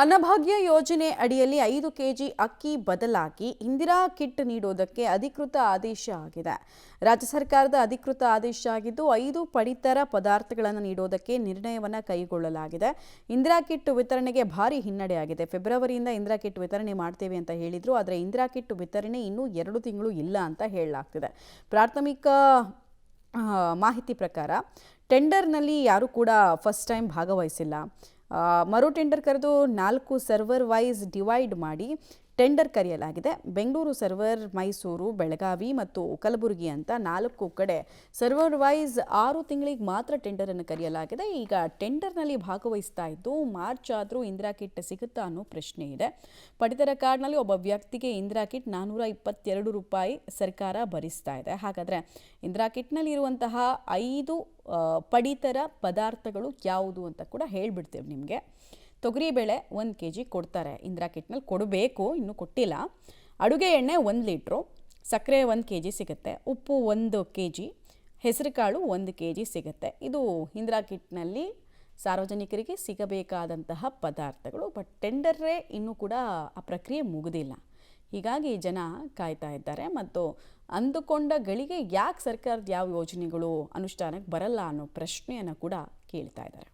ಅನ್ನಭಾಗ್ಯ ಯೋಜನೆ ಅಡಿಯಲ್ಲಿ 5 ಕೆಜಿ ಅಕ್ಕಿ ಬದಲಾಗಿ ಇಂದಿರಾ ಕಿಟ್ ನೀಡೋದಕ್ಕೆ ಅಧಿಕೃತ ಆದೇಶ ಆಗಿದೆ. ರಾಜ್ಯ ಸರ್ಕಾರದ ಅಧಿಕೃತ ಆದೇಶ ಆಗಿದ್ದು 5 ಪಡಿತರ ಪದಾರ್ಥಗಳನ್ನು ನೀಡೋದಕ್ಕೆ ನಿರ್ಣಯವನ್ನು ಕೈಗೊಳ್ಳಲಾಗಿದೆ. ಇಂದಿರಾ ಕಿಟ್ ವಿತರಣೆಗೆ ಭಾರಿ ಹಿನ್ನಡೆಯಾಗಿದೆ. ಫೆಬ್ರವರಿಯಿಂದ ಇಂದಿರಾ ಕಿಟ್ ವಿತರಣೆ ಮಾಡ್ತೇವೆ ಅಂತ ಹೇಳಿದ್ರು, ಆದರೆ ಇಂದಿರಾ ಕಿಟ್ ವಿತರಣೆ ಇನ್ನೂ 2 ತಿಂಗಳು ಇಲ್ಲ ಅಂತ ಹೇಳಲಾಗ್ತಿದೆ. ಪ್ರಾಥಮಿಕ ಮಾಹಿತಿ ಪ್ರಕಾರ ಟೆಂಡರ್ನಲ್ಲಿ ಯಾರೂ ಕೂಡ ಫಸ್ಟ್ ಟೈಮ್ ಭಾಗವಹಿಸಿಲ್ಲ. ಮರು ಟೆಂಡರ್ ಕರೆದು 4 ಸರ್ವರ್ ವೈಸ್ ಡಿವೈಡ್ ಮಾಡಿ ಟೆಂಡರ್ ಕರೆಯಲಾಗಿದೆ. ಬೆಂಗಳೂರು ಸರ್ವರ್, ಮೈಸೂರು, ಬೆಳಗಾವಿ ಮತ್ತು ಕಲಬುರಗಿ ಅಂತ 4 ಕಡೆ ಸರ್ವರ್ ವೈಸ್ 6 ತಿಂಗಳಿಗೆ ಮಾತ್ರ ಟೆಂಡರನ್ನು ಕರೆಯಲಾಗಿದೆ. ಈಗ ಟೆಂಡರ್ನಲ್ಲಿ ಭಾಗವಹಿಸ್ತಾ ಇದ್ದು ಮಾರ್ಚ್ ಆದರೂ ಇಂದಿರಾ ಕಿಟ್ ಸಿಗುತ್ತಾ ಅನ್ನೋ ಪ್ರಶ್ನೆ ಇದೆ. ಪಡಿತರ ಕಾರ್ಡ್ನಲ್ಲಿ ಒಬ್ಬ ವ್ಯಕ್ತಿಗೆ ಇಂದಿರಾ ಕಿಟ್ 422 ರೂಪಾಯಿ ಸರ್ಕಾರ ಭರಿಸ್ತಾ ಇದೆ. ಹಾಗಾದರೆ ಇಂದಿರಾ ಕಿಟ್ನಲ್ಲಿ ಇರುವಂತಹ 5 ಪಡಿತರ ಪದಾರ್ಥಗಳು ಯಾವುದು ಅಂತ ಕೂಡ ಹೇಳ್ಬಿಡ್ತೇವೆ ನಿಮಗೆ. ತೊಗರಿಬೇಳೆ 1 ಕೆಜಿ ಕೊಡ್ತಾರೆ, ಇಂದಿರಾ ಕಿಟ್ನಲ್ಲಿ ಕೊಡಬೇಕು, ಇನ್ನೂ ಕೊಟ್ಟಿಲ್ಲ. ಅಡುಗೆ ಎಣ್ಣೆ 1 ಲೀಟ್ರು, ಸಕ್ಕರೆ 1 ಕೆಜಿ ಸಿಗುತ್ತೆ, ಉಪ್ಪು 1 ಕೆಜಿ, ಹೆಸರುಕಾಳು 1 ಕೆಜಿ ಸಿಗುತ್ತೆ. ಇದು ಇಂದಿರಾ ಕಿಟ್ನಲ್ಲಿ ಸಾರ್ವಜನಿಕರಿಗೆ ಸಿಗಬೇಕಾದಂತಹ ಪದಾರ್ಥಗಳು. ಬಟ್ ಟೆಂಡರೇ ಇನ್ನೂ ಕೂಡ ಆ ಪ್ರಕ್ರಿಯೆ ಮುಗಿದಿಲ್ಲ. ಹೀಗಾಗಿ ಜನ ಕಾಯ್ತಾ ಇದ್ದಾರೆ ಮತ್ತು ಅಂದುಕೊಂಡ ಗಳಿಗೆ ಯಾಕೆ ಸರ್ಕಾರದ ಯಾವ ಯೋಜನೆಗಳು ಅನುಷ್ಠಾನಕ್ಕೆ ಬರಲ್ಲ ಅನ್ನೋ ಪ್ರಶ್ನೆಯನ್ನು ಕೂಡ ಕೇಳ್ತಾ ಇದ್ದಾರೆ.